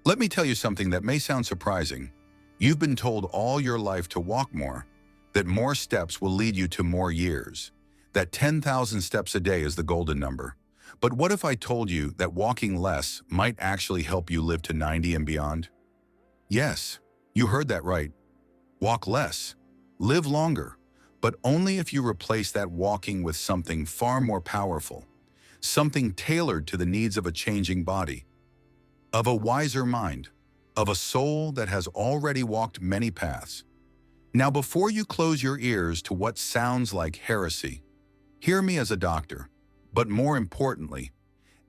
Let me tell you something that may sound surprising. You've been told all your life to walk more, that more steps will lead you to more years, that 10,000 steps a day is the golden number. But what if I told you that walking less might actually help you live to 90 and beyond? Yes, you heard that right. Walk less, live longer, but only if you replace that walking with something far more powerful, something tailored to the needs of a changing body, of a wiser mind, of a soul that has already walked many paths. Now, before you close your ears to what sounds like heresy, hear me as a doctor, but more importantly,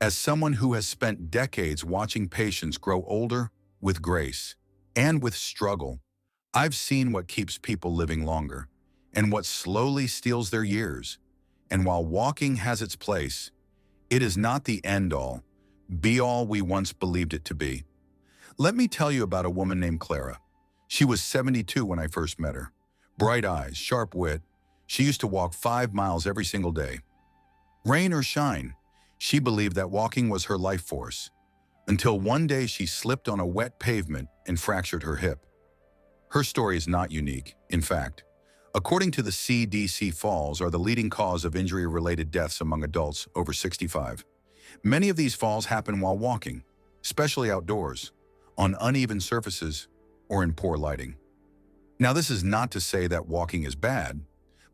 as someone who has spent decades watching patients grow older with grace and with struggle. I've seen what keeps people living longer and what slowly steals their years. And while walking has its place, it is not the end-all, be-all we once believed it to be. Let me tell you about a woman named Clara. She was 72 when I first met her. Bright eyes, sharp wit. She used to walk 5 miles every single day. Rain or shine, she believed that walking was her life force, until one day she slipped on a wet pavement and fractured her hip. Her story is not unique. In fact, according to the CDC, falls are the leading cause of injury-related deaths among adults over 65. Many of these falls happen while walking, especially outdoors, on uneven surfaces, or in poor lighting. Now, this is not to say that walking is bad,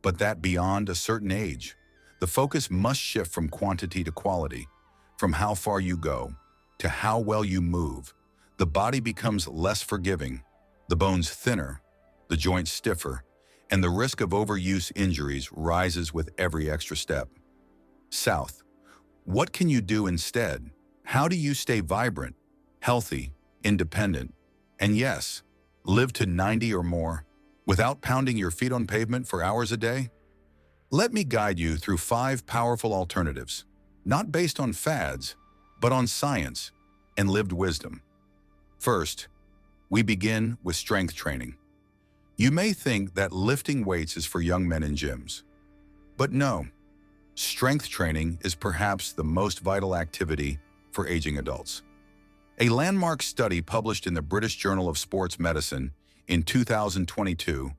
but that beyond a certain age, the focus must shift from quantity to quality, from how far you go to how well you move. The body becomes less forgiving, the bones thinner, the joints stiffer, and the risk of overuse injuries rises with every extra step. South, what can you do instead? How do you stay vibrant, healthy, independent, and yes, live to 90 or more without pounding your feet on pavement for hours a day? Let me guide you through 5 powerful alternatives, not based on fads, but on science and lived wisdom. First, we begin with strength training. You may think that lifting weights is for young men in gyms, but no. Strength training is perhaps the most vital activity for aging adults. A landmark study published in the British Journal of Sports Medicine in 2022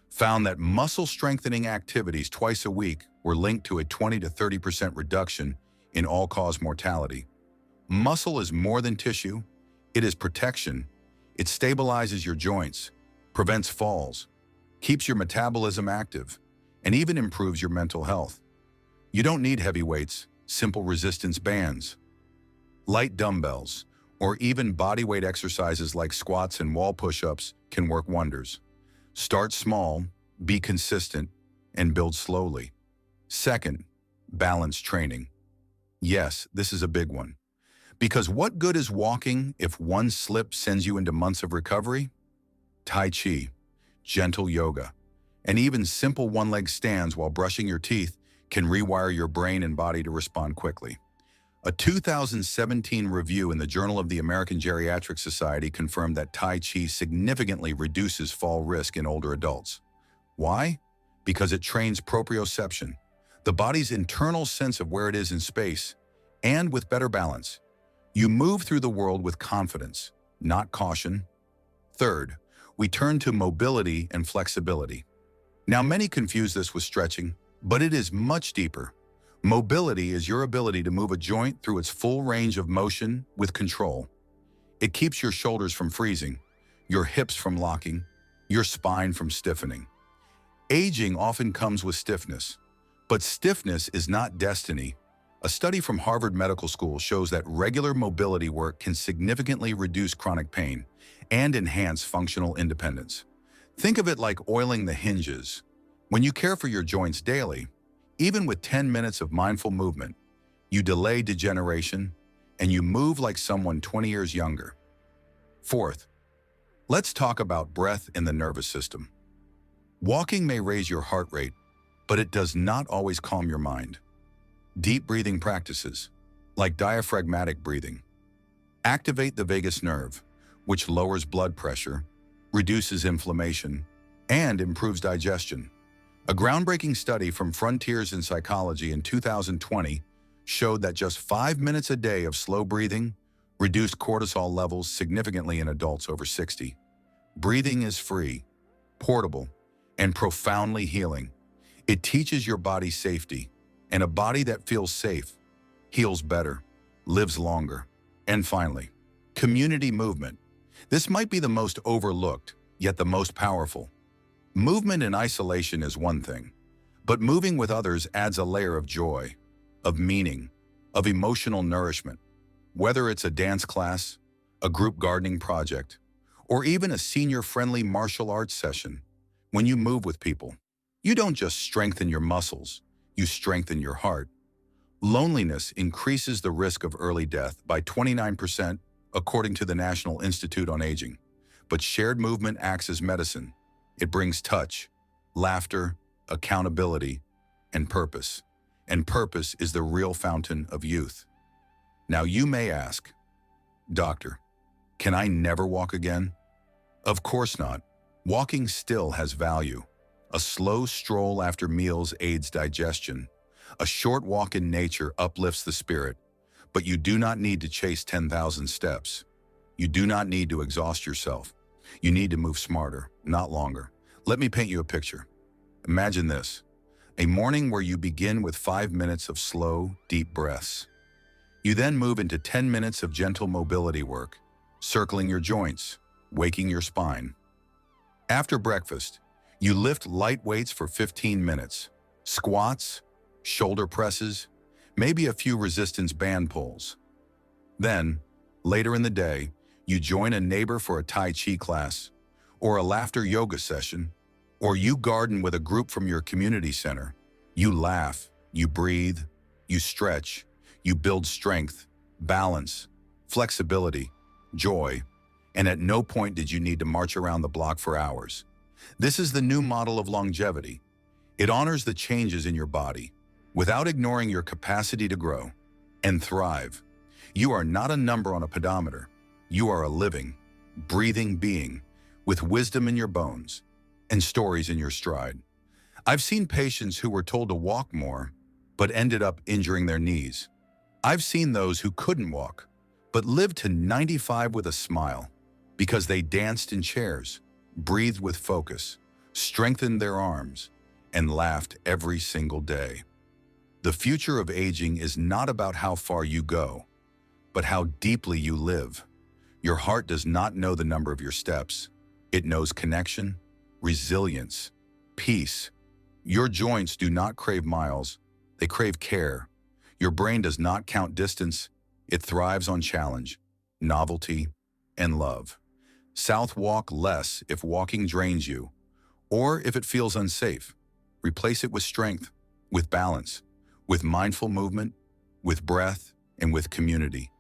found that muscle strengthening activities twice a week were linked to a 20 to 30% reduction in all-cause mortality. Muscle is more than tissue. It is protection. It stabilizes your joints, prevents falls, keeps your metabolism active, and even improves your mental health. You don't need heavy weights, simple resistance bands, light dumbbells, or even bodyweight exercises like squats and wall push-ups can work wonders. Start small, be consistent, and build slowly. Second, balance training. Yes, this is a big one. Because what good is walking if one slip sends you into months of recovery? Tai Chi, gentle yoga, and even simple one-leg stands while brushing your teeth can rewire your brain and body to respond quickly. A 2017 review in the Journal of the American Geriatric Society confirmed that Tai Chi significantly reduces fall risk in older adults. Why? Because it trains proprioception, the body's internal sense of where it is in space, and with better balance. You move through the world with confidence, not caution. Third, we turn to mobility and flexibility. Now, many confuse this with stretching, but it is much deeper. Mobility is your ability to move a joint through its full range of motion with control. It keeps your shoulders from freezing, your hips from locking, your spine from stiffening. Aging often comes with stiffness, but stiffness is not destiny. A study from Harvard Medical School shows that regular mobility work can significantly reduce chronic pain and enhance functional independence. Think of it like oiling the hinges. When you care for your joints daily, even with 10 minutes of mindful movement, you delay degeneration and you move like someone 20 years younger. Fourth, let's talk about breath in the nervous system. Walking may raise your heart rate, but it does not always calm your mind. Deep breathing practices, like diaphragmatic breathing, activate the vagus nerve, which lowers blood pressure, reduces inflammation, and improves digestion. A groundbreaking study from Frontiers in Psychology in 2020 showed that just 5 minutes a day of slow breathing reduced cortisol levels significantly in adults over 60. Breathing is free, portable, and profoundly healing. It teaches your body safety, and a body that feels safe heals better, lives longer. And finally, community movement. This might be the most overlooked, yet the most powerful. Movement in isolation is one thing, but moving with others adds a layer of joy, of meaning, of emotional nourishment. Whether it's a dance class, a group gardening project, or even a senior-friendly martial arts session, when you move with people, you don't just strengthen your muscles, you strengthen your heart. Loneliness increases the risk of early death by 29%, according to the National Institute on Aging. But shared movement acts as medicine. It brings touch, laughter, accountability, and purpose. And purpose is the real fountain of youth. Now you may ask, Doctor, can I never walk again? Of course not. Walking still has value. A slow stroll after meals aids digestion. A short walk in nature uplifts the spirit. But you do not need to chase 10,000 steps. You do not need to exhaust yourself. You need to move smarter, not longer. Let me paint you a picture. Imagine this: a morning where you begin with 5 minutes of slow, deep breaths. You then move into 10 minutes of gentle mobility work, circling your joints, waking your spine. After breakfast, you lift light weights for 15 minutes, squats, shoulder presses, maybe a few resistance band pulls. Then, later in the day, you join a neighbor for a Tai Chi class, or a laughter yoga session, or you garden with a group from your community center. You laugh, you breathe, you stretch, you build strength, balance, flexibility, joy, and at no point did you need to march around the block for hours. This is the new model of longevity. It honors the changes in your body, without ignoring your capacity to grow and thrive. You are not a number on a pedometer. You are a living, breathing being with wisdom in your bones and stories in your stride. I've seen patients who were told to walk more, but ended up injuring their knees. I've seen those who couldn't walk, but lived to 95 with a smile because they danced in chairs, breathed with focus, strengthened their arms, and laughed every single day. The future of aging is not about how far you go, but how deeply you live. Your heart does not know the number of your steps. It knows connection, resilience, peace. Your joints do not crave miles, they crave care. Your brain does not count distance, it thrives on challenge, novelty, and love. South, walk less if walking drains you, or if it feels unsafe. Replace it with strength, with balance, with mindful movement, with breath, and with community.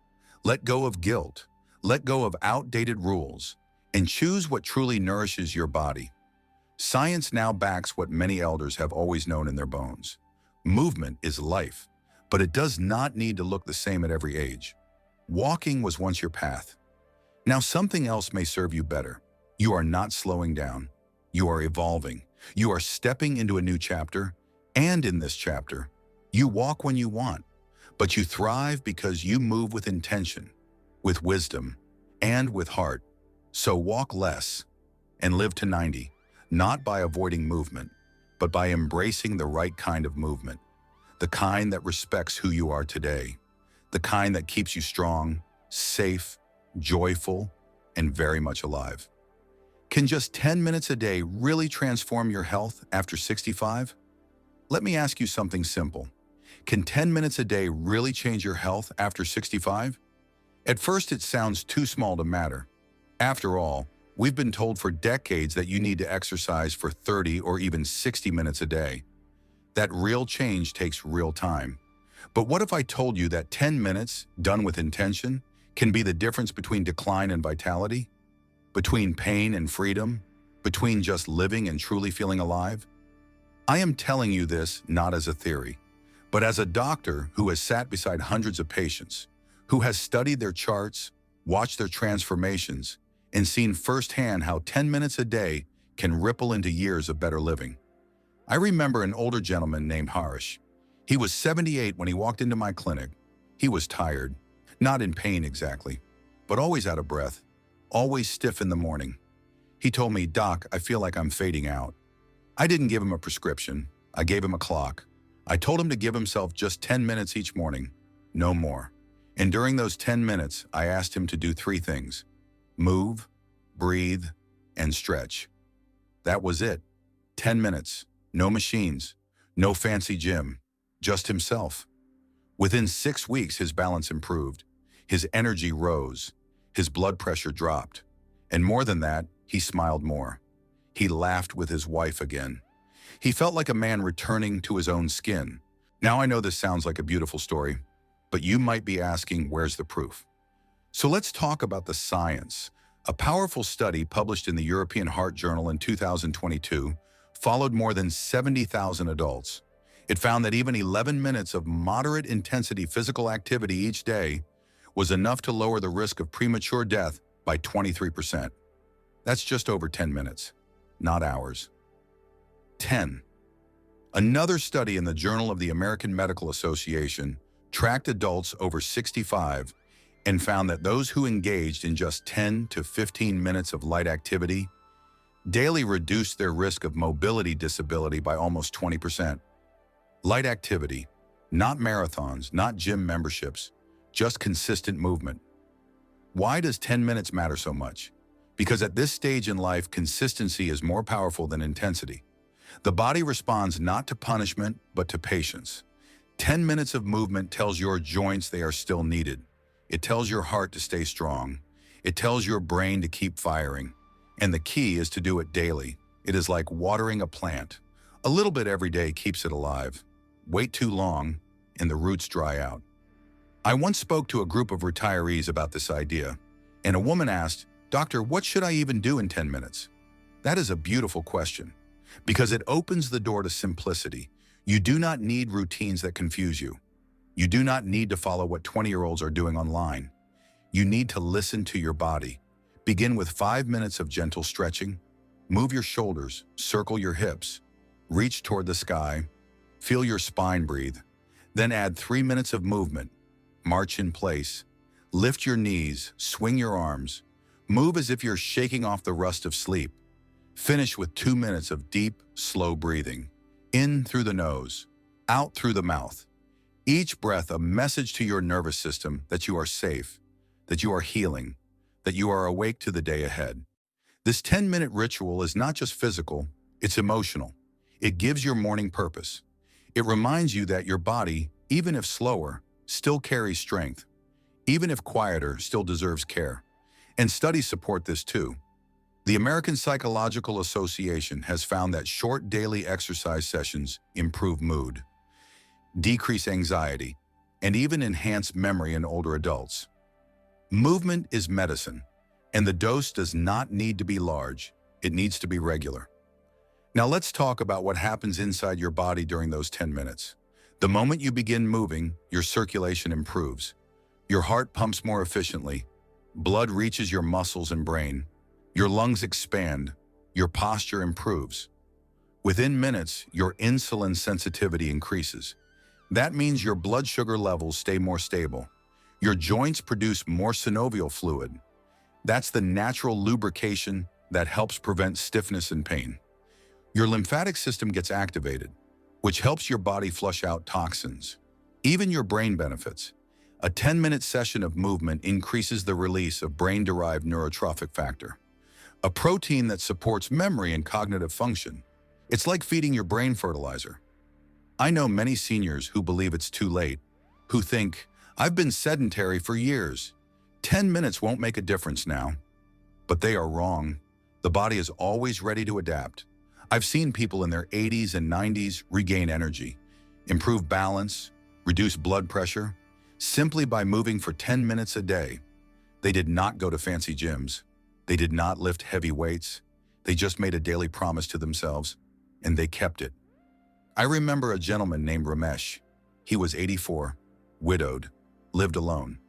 Let go of guilt, let go of outdated rules, and choose what truly nourishes your body. Science now backs what many elders have always known in their bones. Movement is life, but it does not need to look the same at every age. Walking was once your path. Now something else may serve you better. You are not slowing down. You are evolving. You are stepping into a new chapter, and in this chapter, you walk when you want, but you thrive because you move with intention, with wisdom, and with heart. So walk less and live to 90, not by avoiding movement, but by embracing the right kind of movement, the kind that respects who you are today, the kind that keeps you strong, safe, joyful, and very much alive. Can just 10 minutes a day really transform your health after 65? Let me ask you something simple. Can 10 minutes a day really change your health after 65? At first, it sounds too small to matter. After all, we've been told for decades that you need to exercise for 30 or even 60 minutes a day. That real change takes real time. But what if I told you that 10 minutes, done with intention, can be the difference between decline and vitality? Between pain and freedom? Between just living and truly feeling alive? I am telling you this not as a theory, but as a doctor who has sat beside hundreds of patients, who has studied their charts, watched their transformations, and seen firsthand how 10 minutes a day can ripple into years of better living. I remember an older gentleman named Harish. He was 78 when he walked into my clinic. He was tired, Not in pain exactly, but always out of breath, always stiff in the morning. He told me, "Doc, I feel like I'm fading out." I didn't give him a prescription. I gave him a clock. I told him to give himself just 10 minutes each morning, no more. And during those 10 minutes, I asked him to do three things: move, breathe, and stretch. That was it. 10 minutes, no machines, no fancy gym, just himself. Within 6 weeks, his balance improved. His energy rose. His blood pressure dropped. And more than that, he smiled more. He laughed with his wife again. He felt like a man returning to his own skin. Now I know this sounds like a beautiful story, but you might be asking, where's the proof? So let's talk about the science. A powerful study published in the European Heart Journal in 2022 followed more than 70,000 adults. It found that even 11 minutes of moderate intensity physical activity each day was enough to lower the risk of premature death by 23%. That's just over 10 minutes, not hours. 10. Another study in the Journal of the American Medical Association tracked adults over 65 and found that those who engaged in just 10 to 15 minutes of light activity daily reduced their risk of mobility disability by almost 20%. Light activity, not marathons, not gym memberships, just consistent movement. Why does 10 minutes matter so much? Because at this stage in life, consistency is more powerful than intensity. The body responds not to punishment, but to patience. 10 minutes of movement tells your joints they are still needed. It tells your heart to stay strong. It tells your brain to keep firing. And the key is to do it daily. It is like watering a plant. A little bit every day keeps it alive. Wait too long, and the roots dry out. I once spoke to a group of retirees about this idea, and a woman asked, "Doctor, what should I even do in 10 minutes?" That is a beautiful question, because it opens the door to simplicity. You do not need routines that confuse you. You do not need to follow what 20-year-olds are doing online. You need to listen to your body. Begin with 5 minutes of gentle stretching. Move your shoulders, circle your hips, reach toward the sky, feel your spine breathe. Then add 3 minutes of movement. March in place. Lift your knees, swing your arms. Move as if you're shaking off the rust of sleep. Finish with 2 minutes of deep, slow breathing. In through the nose, out through the mouth. Each breath a message to your nervous system that you are safe, that you are healing, that you are awake to the day ahead. This 10-minute ritual is not just physical, it's emotional. It gives your morning purpose. It reminds you that your body, even if slower, still carries strength. Even if quieter, still deserves care. And studies support this too. The American Psychological Association has found that short daily exercise sessions improve mood, decrease anxiety, and even enhance memory in older adults. Movement is medicine, and the dose does not need to be large. It needs to be regular. Now let's talk about what happens inside your body during those 10 minutes. The moment you begin moving, your circulation improves. Your heart pumps more efficiently. Blood reaches your muscles and brain. Your lungs expand. Your posture improves. Within minutes, your insulin sensitivity increases. That means your blood sugar levels stay more stable. Your joints produce more synovial fluid. That's the natural lubrication that helps prevent stiffness and pain. Your lymphatic system gets activated, which helps your body flush out toxins. Even your brain benefits. A 10-minute session of movement increases the release of brain-derived neurotrophic factor, a protein that supports memory and cognitive function. It's like feeding your brain fertilizer. I know many seniors who believe it's too late, who think, "I've been sedentary for years. 10 minutes won't make a difference now." But they are wrong. The body is always ready to adapt. I've seen people in their 80s and 90s regain energy, improve balance, reduce blood pressure, simply by moving for 10 minutes a day. They did not go to fancy gyms. They did not lift heavy weights. They just made a daily promise to themselves, and they kept it. I remember a gentleman named Ramesh. He was 84, widowed, lived alone.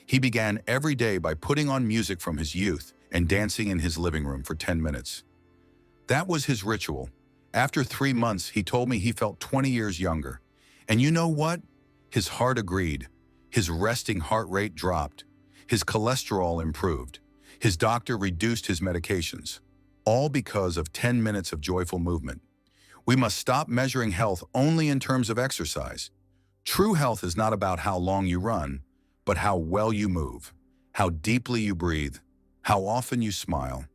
He began every day by putting on music from his youth and dancing in his living room for 10 minutes. That was his ritual. After 3 months, he told me he felt 20 years younger. And you know what? His heart agreed. His resting heart rate dropped. His cholesterol improved. His doctor reduced his medications. All because of 10 minutes of joyful movement. We must stop measuring health only in terms of exercise. True health is not about how long you run, but how well you move, how deeply you breathe, how often you smile.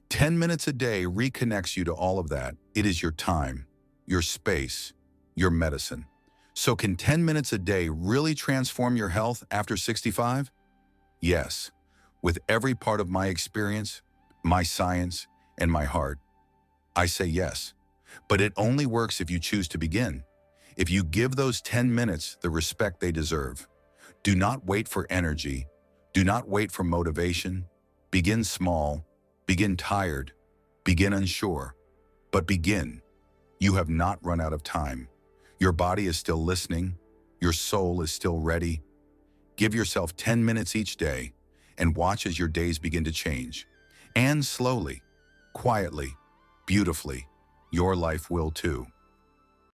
10 minutes a day reconnects you to all of that. It is your time, your space, your medicine. So can 10 minutes a day really transform your health after 65? Yes, with every part of my experience, my science, and my heart. I say yes, but it only works if you choose to begin. If you give those 10 minutes the respect they deserve. Do not wait for energy. Do not wait for motivation. Begin small. Begin tired. Begin unsure. But begin. You have not run out of time. Your body is still listening. Your soul is still ready. Give yourself 10 minutes each day and watch as your days begin to change. And slowly, quietly, beautifully, your life will too.